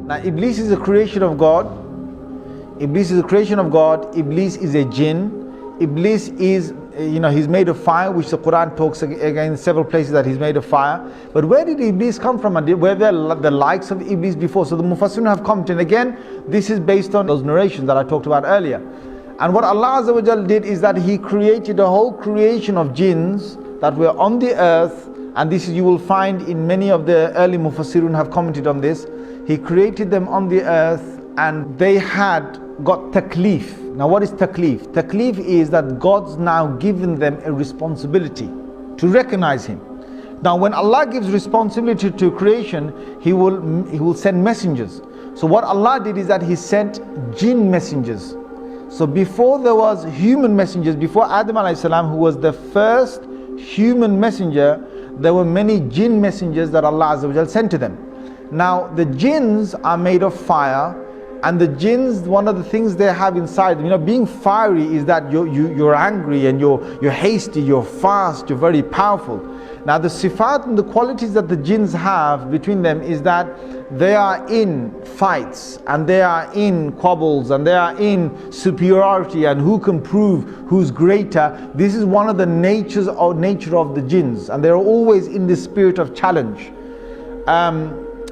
Now Iblis is a creation of God. Iblis is a creation of God. Iblis is a jinn. Iblis is, he's made of fire, which the Qur'an talks again in several places that he's made of fire. But where did Iblis come from? And were there the likes of Iblis before? So the Mufassirun have commented. Again, this is based on those narrations that I talked about earlier. And what Allah Azza wa Jal did is that He created a whole creation of jinns that were on the earth. And this is, you will find in many of the early Mufassirun have commented on this. He created them on the earth and they had got taklif. Now what is taklif? Taklif is that God's now given them a responsibility to recognize Him. Now when Allah gives responsibility to creation, He will send messengers. So what Allah did is that He sent jinn messengers. So before there was human messengers, before Adam alayhi salam, who was the first human messenger, there were many jinn messengers that Allah Azza wa Jal sent to them. Now the jinns are made of fire. And the jinns, one of the things they have inside, being fiery is that you're angry and you're hasty, you're fast, you're very powerful. Now the sifat and the qualities that the jinns have between them is that they are in fights and they are in quarrels and they are in superiority and who can prove who's greater. This is one of the nature of the jinns, and they're always in the spirit of challenge.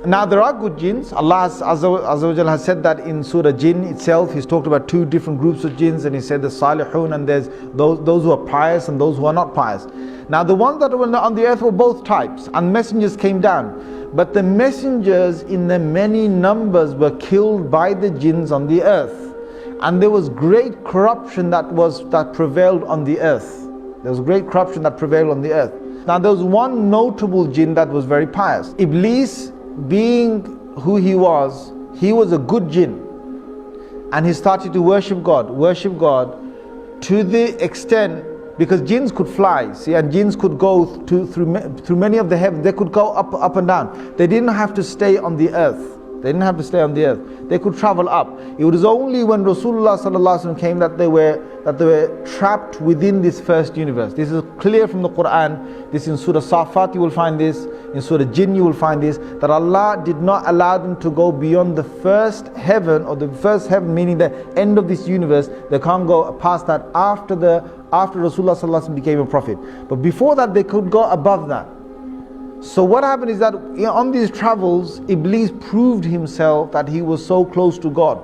Now there are good jinns. Allah Azza wa Jalla has said that in Surah Jinn itself. He's talked about two different groups of jinns, and He said the salihun, and there's those who are pious and those who are not pious. Now the ones that were on the earth were both types, and messengers came down. But the messengers in the many numbers were killed by the jinns on the earth. And there was great corruption that prevailed on the earth. There was great corruption that prevailed on the earth. Now there was one notable jinn that was very pious. Iblis, being who he was a good jinn, and he started to worship God to the extent, because jinns could fly, and jinns could go through many of the heavens. They could go up and down. They didn't have to stay on the earth. They could travel up. It was only when Rasulullah sallallahu alaihi wasallam came that they were trapped within this first universe. This is clear from the Qur'an. This in Surah Safat you will find this. In Surah Jinn you will find this. That Allah did not allow them to go beyond the first heaven, or the first heaven meaning the end of this universe. They can't go past that after Rasulullah sallallahu alaihi wasallam became a prophet. But before that they could go above that. So what happened is that on these travels, Iblis proved himself that he was so close to God.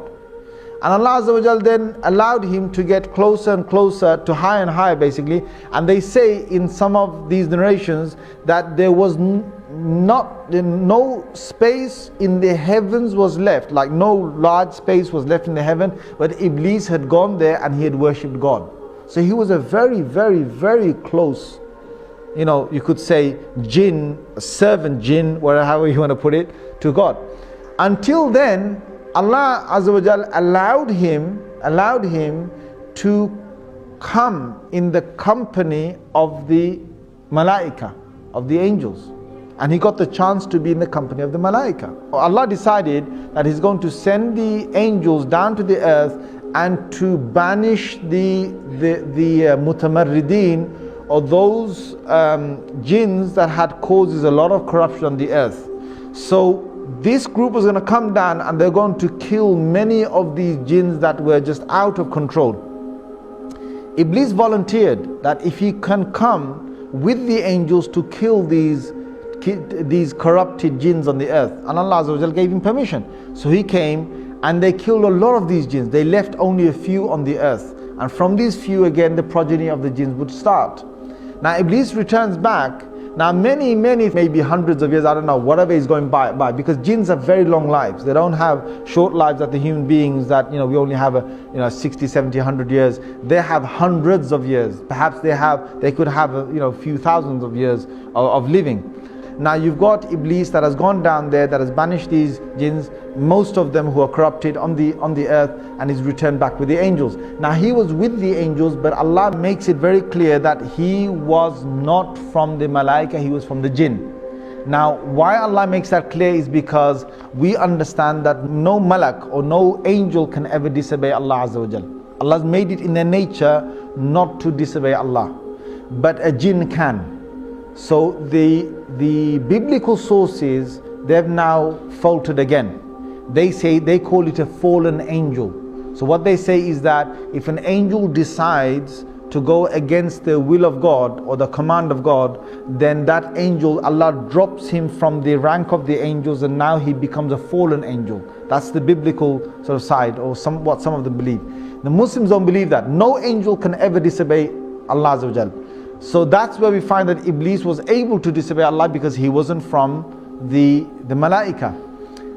And Allah Azza wa Jal then allowed him to get closer and closer to higher and higher basically. And they say in some of these narrations that there was no space in the heavens was left, like no large space was left in the heaven, but Iblis had gone there and he had worshipped God. So he was a very, very, very close, you could say jinn, servant jinn, however you want to put it, to God. Until then, Allah Azza wa Jal allowed him to come in the company of the malaika, of the angels. And he got the chance to be in the company of the malaika. Allah decided that He's going to send the angels down to the earth and to banish the mutamarrideen, or those jinns that had causes a lot of corruption on the earth. So this group was going to come down and they're going to kill many of these jinns that were just out of control. Iblis volunteered that if he can come with the angels to kill these corrupted jinns on the earth, and Allah Azza wa Jal gave him permission. So he came and they killed a lot of these jinns. They left only a few on the earth, and from these few again the progeny of the jinns would start. Now Iblis returns back. Now many, maybe hundreds of years, I don't know, whatever is going by, because jinns have very long lives. They don't have short lives that the human beings that, we only have 60, 70, 100 years. They have hundreds of years. Perhaps they could have a few thousands of years of living. Now you've got Iblis that has gone down there, that has banished these jinns, most of them who are corrupted on the earth, and is returned back with the angels. Now he was with the angels, but Allah makes it very clear that he was not from the malaika, he was from the jinn. Now why Allah makes that clear is because we understand that no malak or no angel can ever disobey Allah Azza wa Jal. Allah has made it in their nature not to disobey Allah, but a jinn can. So the biblical sources, they've now faltered again. they call it a fallen angel. So what they say is that if an angel decides to go against the will of God or the command of God, then that angel, Allah drops him from the rank of the angels and now he becomes a fallen angel. That's the biblical sort of side, or what some of them believe. The Muslims don't believe that. No angel can ever disobey Allah Azza wa Jal. So that's where we find that Iblis was able to disobey Allah, because he wasn't from the malaika.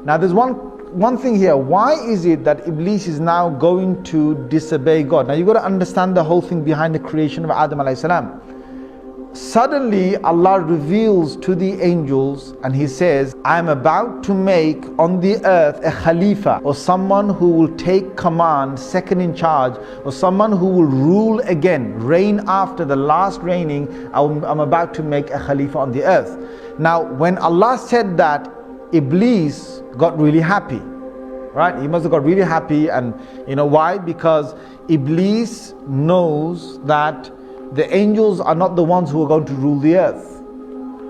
Now there's one thing here. Why is it that Iblis is now going to disobey God? Now you've got to understand the whole thing behind the creation of Adam alayhi salam. Suddenly Allah reveals to the angels and he says, I am about to make on the earth a Khalifa, or someone who will take command, second in charge, or someone who will rule again, reign after the last reigning. I'm about to make a Khalifa on the earth. Now when Allah said that, Iblis got really happy, right? He must have got really happy. And you know why? Because Iblis knows that the angels are not the ones who are going to rule the earth.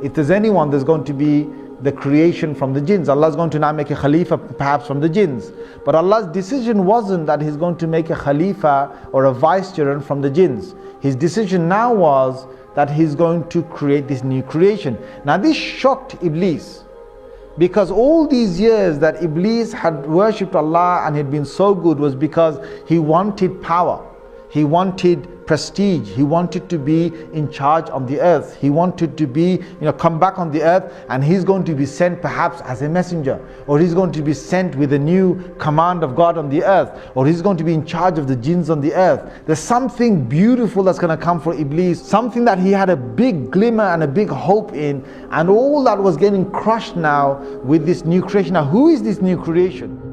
If there's anyone, there's going to be the creation from the jinns. Allah is going to now make a Khalifa perhaps from the jinns. But Allah's decision wasn't that He's going to make a Khalifa or a vicegerent from the jinns. His decision now was that He's going to create this new creation. Now this shocked Iblis, because all these years that Iblis had worshipped Allah and had been so good was because he wanted power. He wanted prestige. He wanted to be in charge on the earth. He wanted to be, come back on the earth, and he's going to be sent perhaps as a messenger, or he's going to be sent with a new command of God on the earth, or he's going to be in charge of the jinns on the earth. There's something beautiful that's going to come for Iblis, something that he had a big glimmer and a big hope in, and all that was getting crushed now with this new creation. Now who is this new creation?